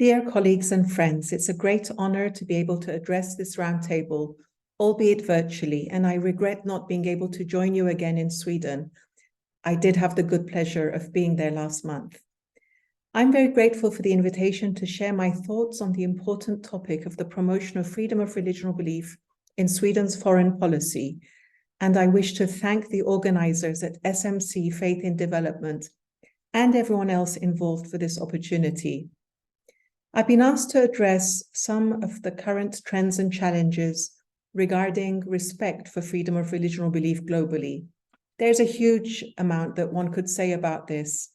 Dear colleagues and friends, it's a great honor to be able to address this roundtable, albeit virtually, and I regret not being able to join you again in Sweden. I did have the good pleasure of being there last month. I'm very grateful for the invitation to share my thoughts on the important topic of the promotion of freedom of religion or belief in Sweden's foreign policy, and I wish to thank the organizers at SMC Faith in Development and everyone else involved for this opportunity. I've been asked to address some of the current trends and challenges regarding respect for freedom of religion or belief globally. There's a huge amount that one could say about this.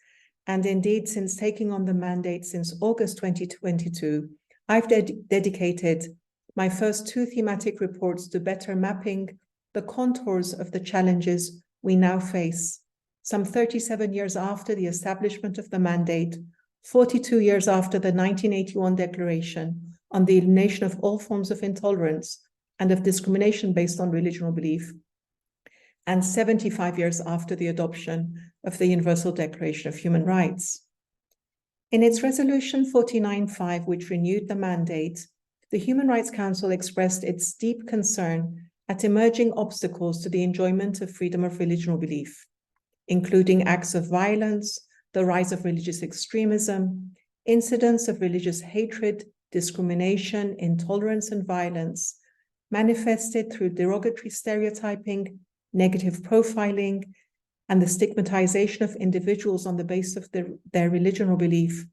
And indeed, since taking on the mandate since August 2022, I've dedicated my first two thematic reports to better mapping the contours of the challenges we now face, some 37 years after the establishment of the mandate, 42 years after the 1981 Declaration on the Elimination of All Forms of Intolerance and of Discrimination based on Religion or Belief, and 75 years after the adoption of the Universal Declaration of Human Rights. In its Resolution 49.5, which renewed the mandate, the Human Rights Council expressed its deep concern at emerging obstacles to the enjoyment of freedom of religion or belief, including acts of violence, the rise of religious extremism, incidents of religious hatred, discrimination, intolerance, and violence, manifested through derogatory stereotyping, negative profiling, and the stigmatization of individuals on the basis of their religion or belief,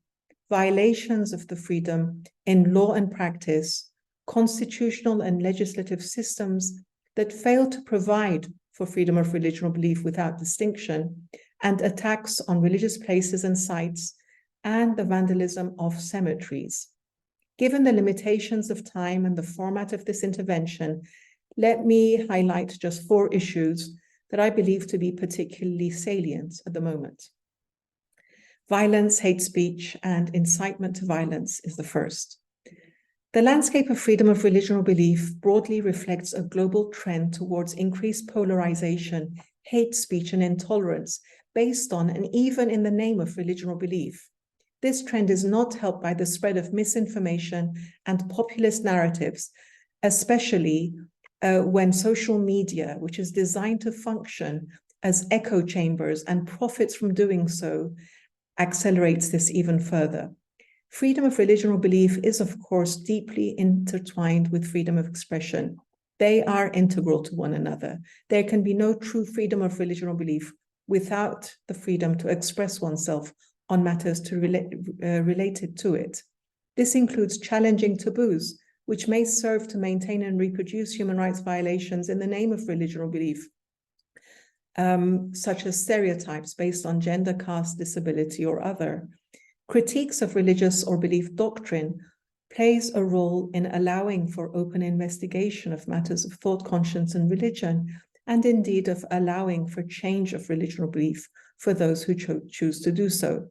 violations of the freedom in law and practice, constitutional and legislative systems that fail to provide for freedom of religion or belief without distinction, and attacks on religious places and sites, and the vandalism of cemeteries. Given the limitations of time and the format of this intervention, let me highlight just 4 issues that I believe to be particularly salient at the moment. Violence, hate speech, and incitement to violence is the first. The landscape of freedom of religion or belief broadly reflects a global trend towards increased polarization, hate speech, and intolerance based on and even in the name of religion or belief. This trend is not helped by the spread of misinformation and populist narratives, especially when social media, which is designed to function as echo chambers and profits from doing so, accelerates this even further. Freedom of religion or belief is, of course, deeply intertwined with freedom of expression. They are integral to one another. There can be no true freedom of religion or belief without the freedom to express oneself on matters related to it. This includes challenging taboos, which may serve to maintain and reproduce human rights violations in the name of religion or belief, such as stereotypes based on gender, caste, disability, or other. Critiques of religious or belief doctrine plays a role in allowing for open investigation of matters of thought, conscience, and religion, and indeed of allowing for change of religion or belief for those who choose to do so.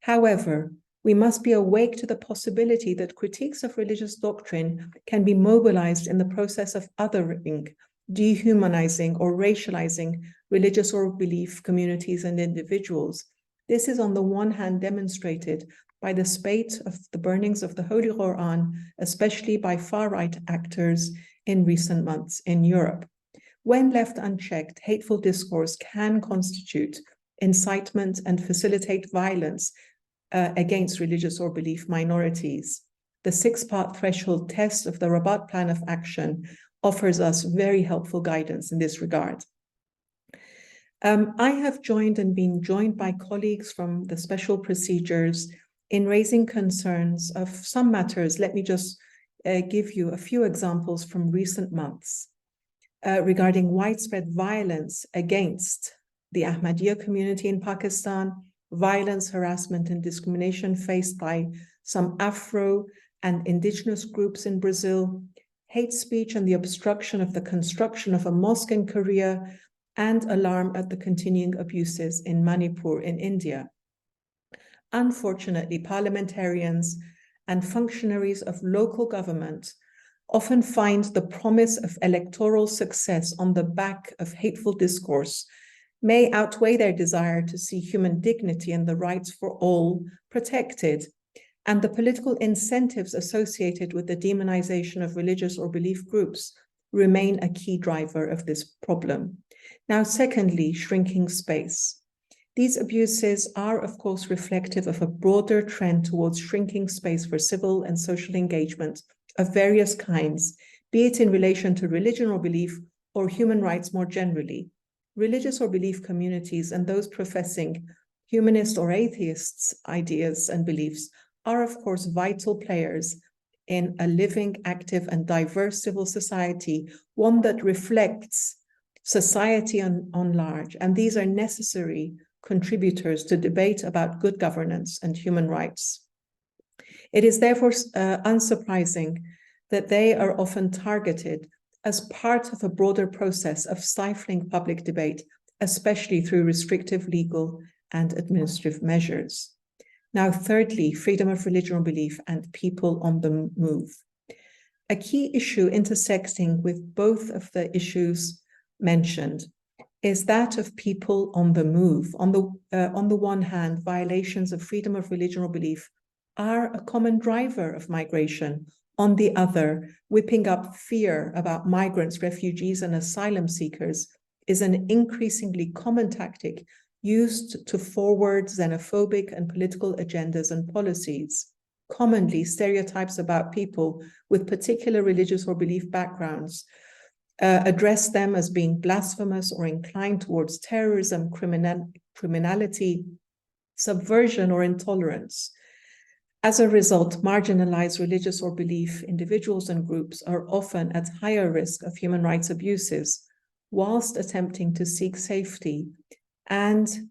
However, we must be awake to the possibility that critiques of religious doctrine can be mobilized in the process of othering, dehumanizing, or racializing religious or belief communities and individuals. This is on the one hand demonstrated by the spate of the burnings of the Holy Quran, especially by far-right actors in recent months in Europe. When left unchecked, hateful discourse can constitute incitement and facilitate violence against religious or belief minorities. The 6-part threshold test of the Rabat Plan of Action offers us very helpful guidance in this regard. I have joined and been joined by colleagues from the special procedures in raising concerns of some matters. Let me just give you a few examples from recent months regarding widespread violence against the Ahmadiyya community in Pakistan, violence, harassment, and discrimination faced by some Afro and indigenous groups in Brazil, hate speech and the obstruction of the construction of a mosque in Korea, and alarm at the continuing abuses in Manipur in India. Unfortunately, parliamentarians and functionaries of local government often find the promise of electoral success on the back of hateful discourse may outweigh their desire to see human dignity and the rights for all protected. and the political incentives associated with the demonization of religious or belief groups remain a key driver of this problem. Now, secondly, shrinking space. These abuses are, of course, reflective of a broader trend towards shrinking space for civil and social engagement of various kinds, be it in relation to religion or belief or human rights more generally. Religious or belief communities and those professing humanist or atheists' ideas and beliefs are, of course, vital players in a living, active, and diverse civil society, one that reflects society on large, and these are necessary contributors to debate about good governance and human rights. It is therefore unsurprising that they are often targeted as part of a broader process of stifling public debate, especially through restrictive legal and administrative measures. Now, thirdly, freedom of religion or belief and people on the move. A key issue intersecting with both of the issues mentioned is that of people on the move. On the one hand, violations of freedom of religion or belief are a common driver of migration. On the other, whipping up fear about migrants, refugees, and asylum seekers is an increasingly common tactic used to forward xenophobic and political agendas and policies. Commonly, stereotypes about people with particular religious or belief backgrounds address them as being blasphemous or inclined towards terrorism, criminality, subversion, or intolerance. As a result, marginalized religious or belief individuals and groups are often at higher risk of human rights abuses, whilst attempting to seek safety and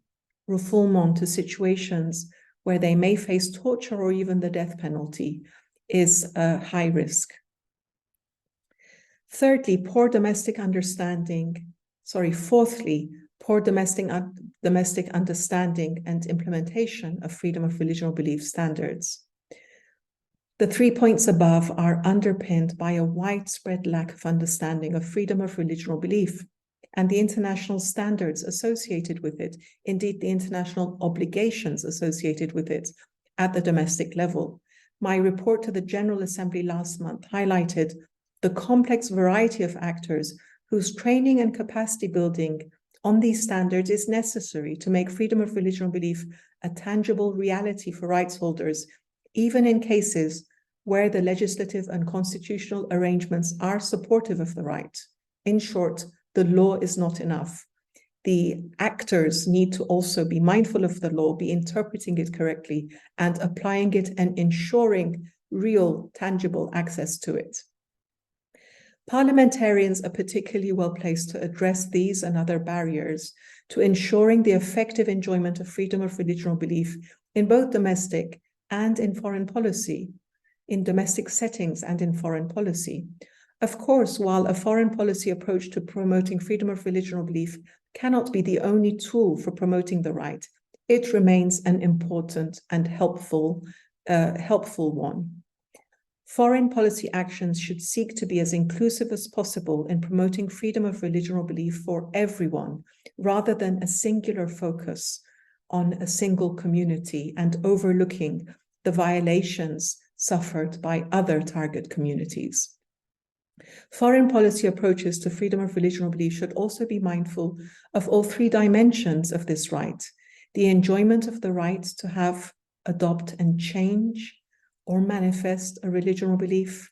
refoulement to situations where they may face torture or even the death penalty is a high risk. Fourthly, poor domestic understanding and implementation of freedom of religion or belief standards. The 3 points above are underpinned by a widespread lack of understanding of freedom of religion or belief and the international standards associated with it, indeed the international obligations associated with it at the domestic level. My report to the General Assembly last month highlighted the complex variety of actors whose training and capacity building on these standards is necessary to make freedom of religion or belief a tangible reality for rights holders, even in cases where the legislative and constitutional arrangements are supportive of the right. In short, the law is not enough. The actors need to also be mindful of the law, be interpreting it correctly, and applying it and ensuring real, tangible access to it. Parliamentarians are particularly well placed to address these and other barriers to ensuring the effective enjoyment of freedom of religion or belief in both domestic and in foreign policy, in domestic settings and in foreign policy. Of course, while a foreign policy approach to promoting freedom of religion or belief cannot be the only tool for promoting the right, it remains an important and helpful one. Foreign policy actions should seek to be as inclusive as possible in promoting freedom of religion or belief for everyone, rather than a singular focus on a single community and overlooking the violations suffered by other target communities. Foreign policy approaches to freedom of religion or belief should also be mindful of all three dimensions of this right: the enjoyment of the right to have, adopt, and change or manifest a religion or belief,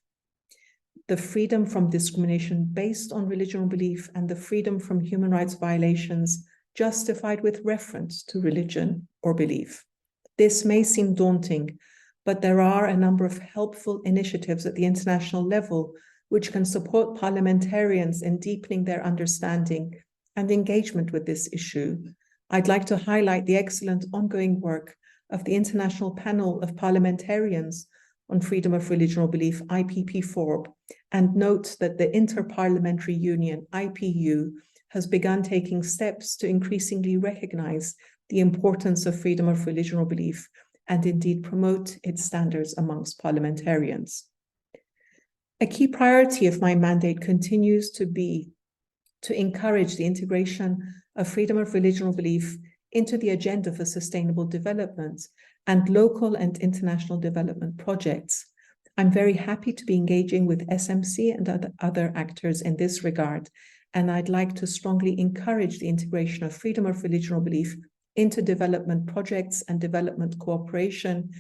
the freedom from discrimination based on religion or belief, and the freedom from human rights violations justified with reference to religion or belief. This may seem daunting, but there are a number of helpful initiatives at the international level which can support parliamentarians in deepening their understanding and engagement with this issue. I'd like to highlight the excellent ongoing work of the International Panel of Parliamentarians on Freedom of Religion or Belief, IPP4, and note that the Interparliamentary Union, IPU, has begun taking steps to increasingly recognize the importance of freedom of religion or belief and indeed promote its standards amongst parliamentarians. A key priority of my mandate continues to be to encourage the integration of freedom of religion or belief into the agenda for sustainable development and local and international development projects. I'm very happy to be engaging with SMC and other actors in this regard, and I'd like to strongly encourage the integration of freedom of religion or belief into development projects and development cooperation,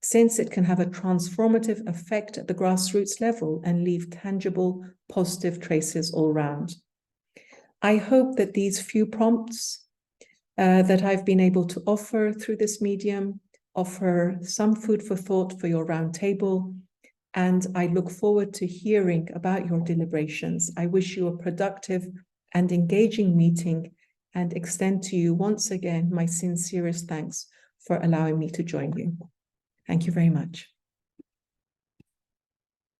since it can have a transformative effect at the grassroots level and leave tangible, positive traces all around. I hope that these few prompts that I've been able to offer through this medium offer some food for thought for your roundtable, and I look forward to hearing about your deliberations. I wish you a productive and engaging meeting and extend to you once again my sincerest thanks for allowing me to join you. Thank you very much.